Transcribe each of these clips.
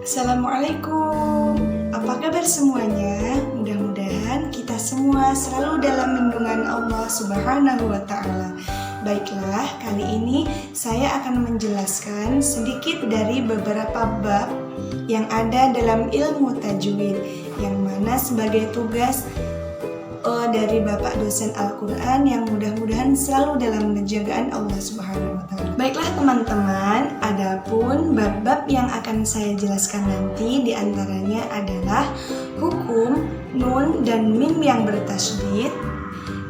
Assalamualaikum. Apa kabar semuanya? Mudah-mudahan kita semua selalu dalam lindungan Allah Subhanahu wa Ta'ala. Baiklah, kali ini saya akan menjelaskan sedikit dari beberapa bab yang ada dalam ilmu tajwid, yang mana sebagai tugas dari Bapak dosen Al-Quran yang mudah-mudahan selalu dalam penjagaan Allah Subhanahu wa Ta'ala. Baiklah teman-teman, adapun bab-bab yang akan saya jelaskan nanti diantaranya adalah hukum nun dan mim yang bertasydid,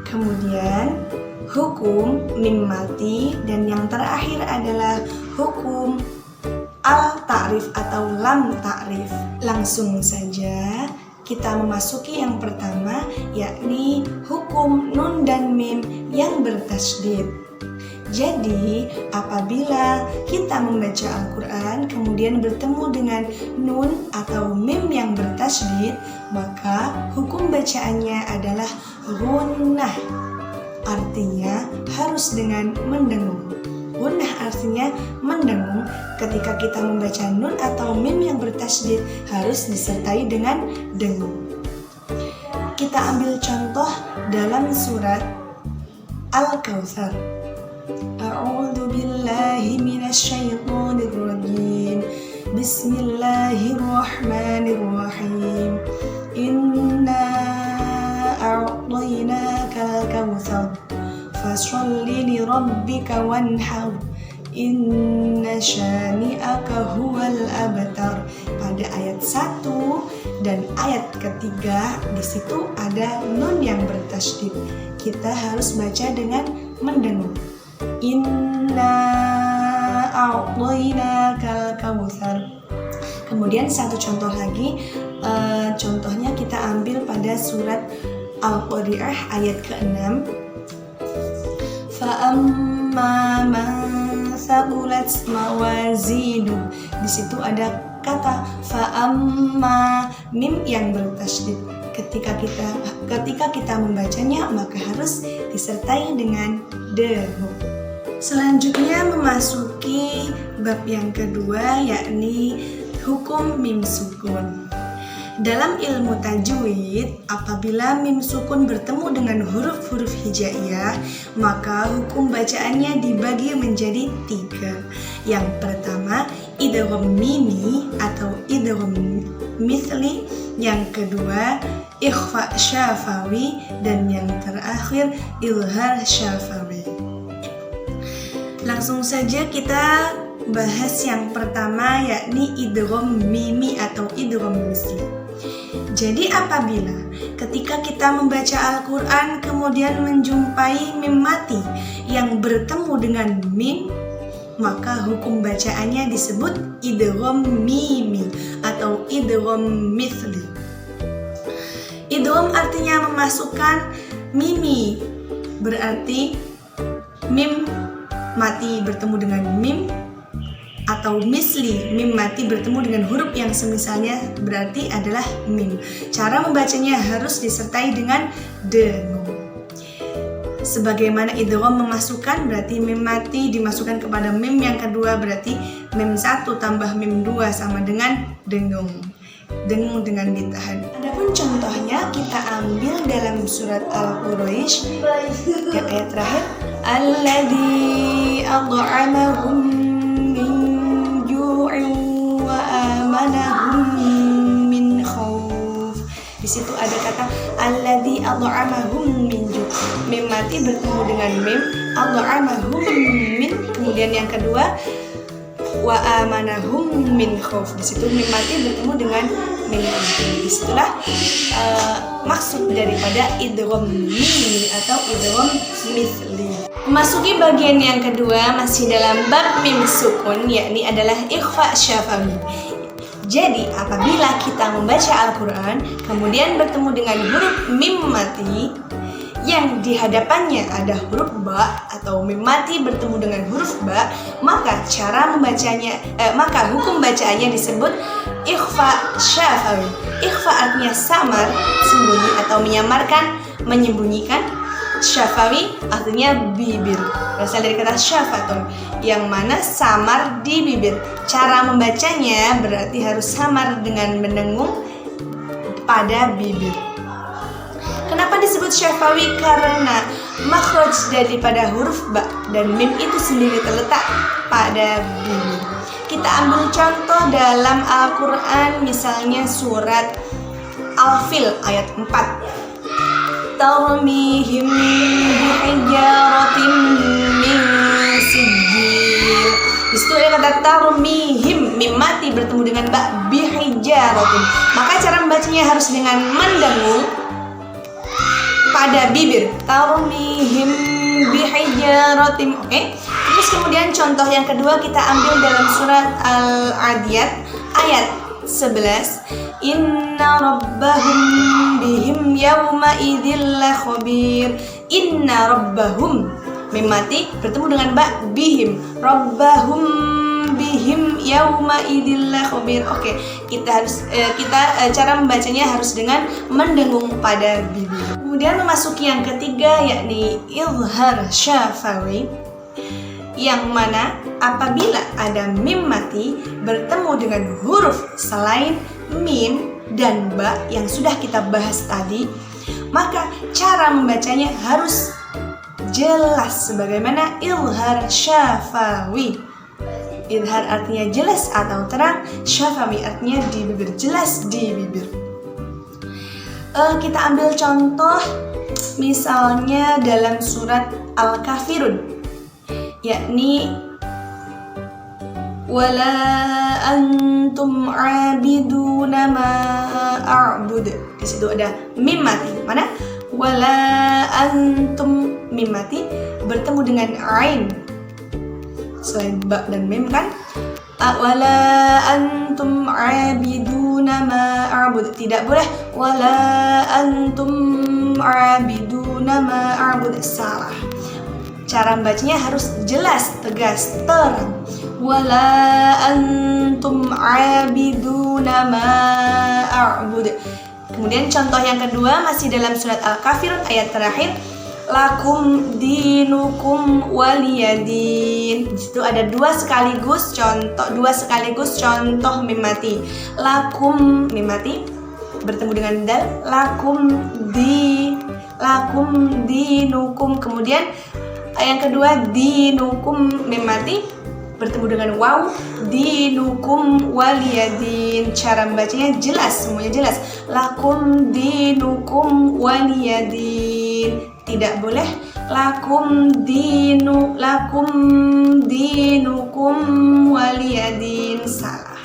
kemudian hukum mim mati, dan yang terakhir adalah hukum al-ta'rif atau lam ta'rif. Langsung saja kita memasuki yang pertama, yakni hukum nun dan mim yang bertasydid. Jadi, apabila kita membaca Al-Quran kemudian bertemu dengan nun atau mim yang bertasydid, maka hukum bacaannya adalah gunnah. Artinya harus dengan mendengung. Gunnah artinya mendengung. Ketika kita membaca nun atau mim yang bertasydid harus disertai dengan dengung. Kita ambil contoh dalam surat Al-Kautsar. A'udzu billahi minasyaitonir rajim. Bismillahirrahmanirrahim. Inna a'tainakal kautsar. Fasholli li rabbika wanhar. Inna syani'aka huwal abtar. Pada ayat 1 dan ayat ketiga di situ ada nun yang bertasydid. Kita harus baca dengan mendengung. Inna a'tainakal kautsar. Kemudian satu contoh lagi, contohnya kita ambil pada surat Al-Qari'ah ayat ke-6. Fa'amma man thaqulat mawazinuh. Di situ ada kata fa'amma, mim yang bertasydid. Ketika kita membacanya maka harus disertai dengan dengung. Selanjutnya memasuki bab yang kedua, yakni hukum mim sukun. Dalam ilmu tajwid, apabila mim sukun bertemu dengan huruf-huruf hijaiyah, maka hukum bacaannya dibagi menjadi 3. Yang pertama, idgham mimi atau idgham mithli. Yang kedua, ikhfa syafawi. Dan yang terakhir, izhar syafawi. Langsung saja kita bahas yang pertama, yakni idgham mimi atau idgham mithli. Jadi apabila ketika kita membaca Al-Quran kemudian menjumpai mim mati yang bertemu dengan mim, maka hukum bacaannya disebut idgham mimi atau idgham mithli. Idgham artinya memasukkan mimi, berarti mim mati bertemu dengan mim, atau misli, mim mati bertemu dengan huruf yang semisalnya, berarti adalah mim. Cara membacanya harus disertai dengan dengung. Sebagaimana idgham memasukkan, berarti mim mati dimasukkan kepada mim yang kedua, berarti mim 1 tambah mim 2 sama dengan dengung. Dengung dengan ditahan. Adapun contohnya kita ambil dalam surat Al-Quraish yang ayat terakhir, alladzi at'amahum wa amanahum min khauf. Di situ ada kata alladzi at'amahum min ju'. Mim mati bertemu dengan mim, at'amahum min, kemudian yang kedua wa amanahum min khauf. Di situ mim mati bertemu dengan mim mati. Disitulah maksud daripada idgham mimi atau idgham mithli. Memasuki bagian yang kedua masih dalam bab mim sukun, yakni adalah ikhfa syafawi. Jadi apabila kita membaca Al-Quran kemudian bertemu dengan huruf mim mati yang di hadapannya ada huruf ba atau mim mati bertemu dengan huruf ba, maka cara membacanya maka hukum bacaannya disebut ikhfa syafawi. Ikhfa artinya samar, sembunyi atau menyamarkan, menyembunyikan. Syafawi artinya bibir, berasal dari kata syafatun, yang mana samar di bibir. Cara membacanya berarti harus samar dengan mendengung pada bibir. Kenapa disebut syafawi? Karena makhraj daripada huruf ba dan mim itu sendiri terletak pada bibir. Kita ambil contoh dalam Al-Quran, misalnya surat Al-Fil ayat 4. Tarmihim bihijaratin min sijil. Di situ ada kata tarmihim, mim mati bertemu dengan ba, bihijaratin. Maka cara membacanya harus dengan mendengung pada bibir. Tarmihim bihijaratin. Oke. Terus kemudian contoh yang kedua kita ambil dalam surat Al-Adiyat ayat 11. Inna rabbahum bihim yawma idzil lakhabir. Inna rabbahum, mim mati bertemu dengan ba, bihim, rabbahum bihim yawma idzil lakhabir. Oke, kita harus cara membacanya harus dengan mendengung pada bibir. Kemudian memasuki yang ketiga, yakni izhar syafawi, yang mana apabila ada mim mati bertemu dengan huruf selain mim dan ba yang sudah kita bahas tadi, maka cara membacanya harus jelas sebagaimana izhar syafawi. Izhar artinya jelas atau terang, syafawi artinya di bibir, jelas di bibir. Kita ambil contoh misalnya dalam surat Al-Kafirun, yakni wala antum abiduna ma a'bud. Di situ ada mim mati. Mana? Wala antum, mim mati bertemu dengan ain. Selain ba dan mim kan? Wala antum abiduna ma a'bud. Tidak boleh wala antum abiduna ma a'bud. Salah. Cara membacanya harus jelas, tegas, terang. Wala antum abiduna ma a'bud. Kemudian contoh yang kedua masih dalam surat Al-Kafirun ayat terakhir. Lakum dinukum waliyadin. Di situ ada dua sekaligus contoh mim mati. Lakum, mim mati bertemu dengan dal. Lakum dinukum. Kemudian yang kedua dinukum, mim mati bertemu dengan waw, dinukum waliyadin. Cara membacanya jelas, semuanya jelas. Lakum dinukum waliyadin. Tidak boleh lakum dinukum waliyadin. Salah.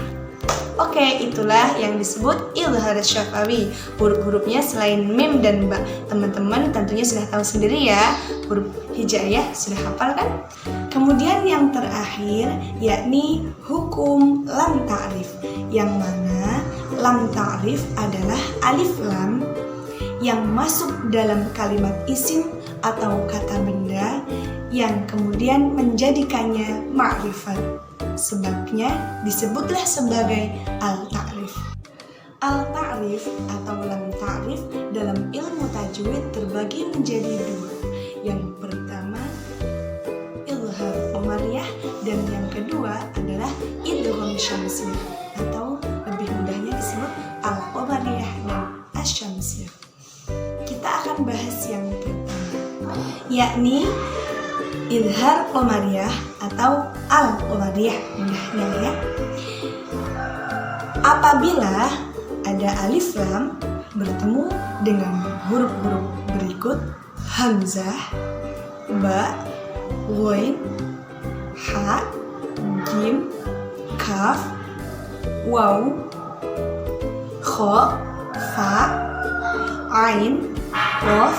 Oke, itulah yang disebut izhar syafawi. Huruf-hurufnya selain mim dan ba. Teman-teman tentunya sudah tahu sendiri ya. Huruf hijaiyah sudah hafal kan? Kemudian yang terakhir yakni hukum lam ta'rif, yang mana lam ta'rif adalah alif lam yang masuk dalam kalimat isim atau kata benda yang kemudian menjadikannya ma'rifat. Sebabnya disebutlah sebagai al-ta'rif. Al-ta'rif atau lam ta'rif dalam ilmu tajwid terbagi menjadi dua. Yang pertama izhar qamariyah dan yang kedua adalah idgham syamsiyah atau lebih mudahnya disebut al-qamariyah dan asy-syamsiyah. Kita akan bahas yang pertama, yakni izhar qamariyah atau al-qamariyah, mudahnya ya. Apabila ada alif lam bertemu dengan huruf-huruf berikut: hamzah, ba, ghain, ha, jim, kaf, waw, kha, fa, ain, qaf,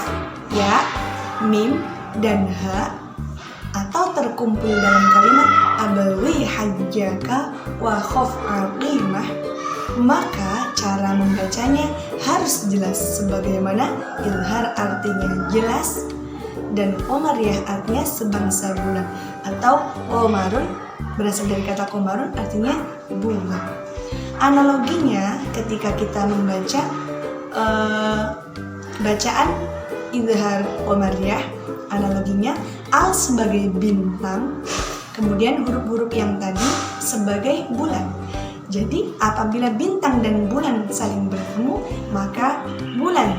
ya, mim, dan ha, atau terkumpul dalam kalimat abawi hajjaka wa khaf aqimah, maka cara membacanya harus jelas sebagaimana izhar artinya jelas dan qamariyah artinya sebangsa bulan atau qamarun berasal dari kata qamarun artinya bulan. Analoginya ketika kita membaca bacaan idhar qamariyah. Analoginya al sebagai bintang, kemudian huruf-huruf yang tadi sebagai bulan. Jadi apabila bintang dan bulan saling bertemu, maka bulan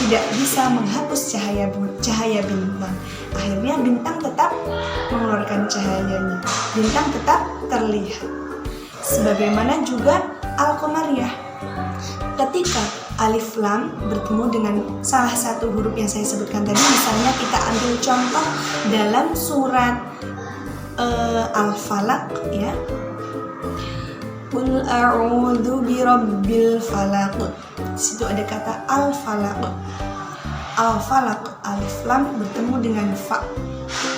tidak bisa menghapus cahaya bintang. Akhirnya bintang tetap mengeluarkan cahayanya, bintang tetap terlihat. Sebagaimana juga al-qamariyah, ketika alif lam bertemu dengan salah satu huruf yang saya sebutkan tadi, misalnya kita ambil contoh dalam surat Al-Falaq ya. Qul a'udzu birabbil falaq. Di situ ada kata al-falaq. Al-falaq, alif lam bertemu dengan fa.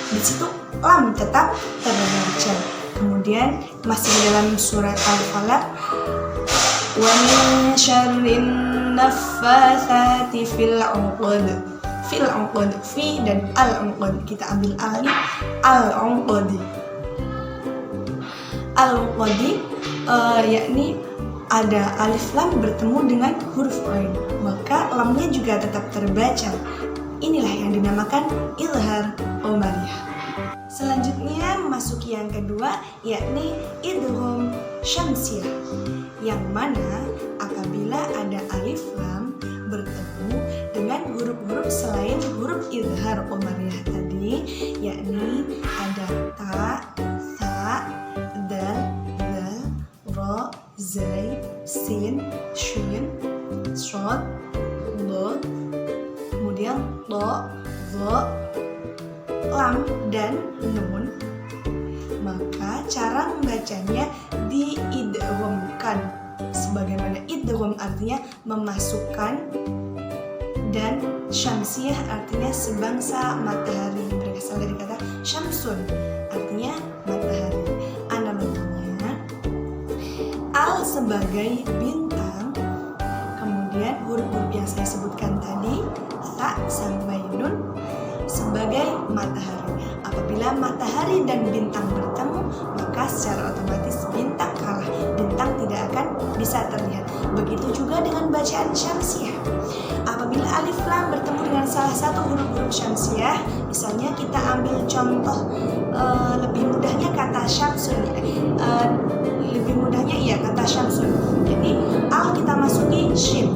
Di situ lam tetap terbaca. Kemudian masih dalam surat Al-Falaq, wa min syarrin naffatsati fil 'uqad. Fil 'uqad, fi dan al-'uqad. Kita ambil alif al-'uqad. Al-'uqad yakni ada alif lam bertemu dengan huruf ain, maka lamnya juga tetap terbaca. Inilah yang dinamakan idhar qamariyah. Selanjutnya memasuki yang kedua, yakni idgham syamsiyah, yang mana apabila ada alif lam bertemu dengan huruf-huruf selain huruf idhar qamariyah tadi, yakni ada ta, tha, dal, zal, ra, zai, sin, shin, shad, dod, kemudian ta, dha, lam dan nun, maka cara membacanya diidghamkan. Sebagaimana idgham artinya memasukkan dan syamsiyah artinya sebangsa matahari, berasal dari kata syamsun artinya matahari. Analoginya al sebagai bintang, kemudian huruf-huruf yang saya sebutkan tadi ta sampai nun sebagai matahari. Apabila matahari dan bintang bertemu, maka secara otomatis bintang kalah, bintang tidak akan bisa terlihat. Begitu juga dengan bacaan syamsiyah. Apabila alif lam bertemu dengan salah satu huruf-huruf syamsiyah, misalnya kita ambil contoh lebih mudahnya kata syamsun, lebih mudahnya iya kata syamsun. Jadi al kita masuki shin,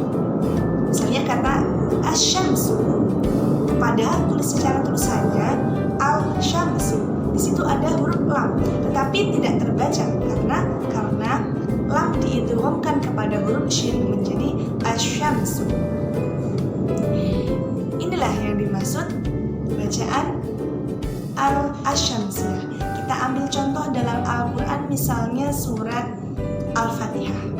misalnya kata asyamsu, padahal secara tulisannya al-syamsu. Di situ ada huruf lam, tetapi tidak terbaca karena lam diidghamkan kepada huruf shin menjadi asyamsu. Inilah yang dimaksud bacaan al-asyamsiyah. Kita ambil contoh dalam Al-Quran, misalnya surat Al-Fatihah.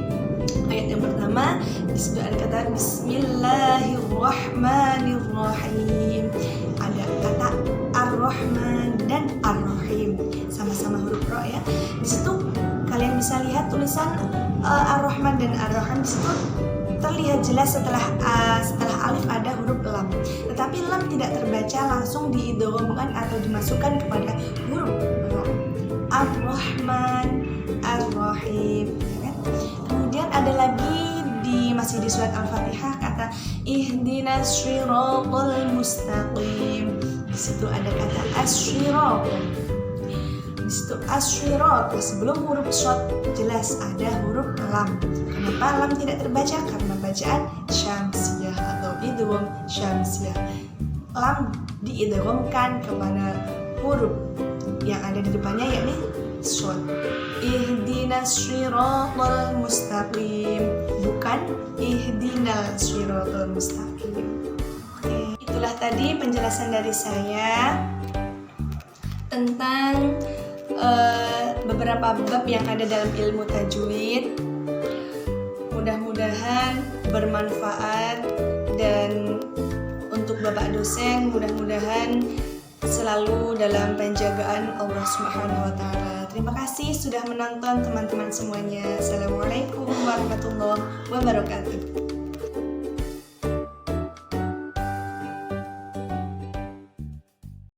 Ayat yang pertama, di situ ada kata Bismillahirrahmanirrahim. Ada kata Ar-Rahman dan Ar-Rahim, sama-sama huruf ro ya. Di situ kalian bisa lihat tulisan Ar-Rahman dan Ar-Rahim. Di situ terlihat jelas setelah alif ada huruf lam, tetapi lam tidak terbaca, langsung diidghamkan atau dimasukkan kepada huruf ro. Ar-Rahman, Ar-Rahim. Kemudian ada lagi masih di surat Al-Fatihah kata ihdinas syiratal mustaqim. Di situ ada kata asyirat. Di situ asyirat, sebelum huruf shad jelas ada huruf lam. Kenapa lam tidak terbaca? Karena bacaan syamsiyah atau idgham syamsiyah. Lam diidghamkan kepada huruf yang ada di depannya, yakni shad. Ihdinas syiratal mustaqim, bukan ihdinal syiratal mustaqim. Oke, itulah tadi penjelasan dari saya tentang beberapa bab yang ada dalam ilmu tajwid. Mudah-mudahan bermanfaat, dan untuk Bapak dosen mudah-mudahan selalu dalam penjagaan Allah Subhanahu wa taala. Terima kasih sudah menonton teman-teman semuanya. Assalamualaikum warahmatullahi wabarakatuh.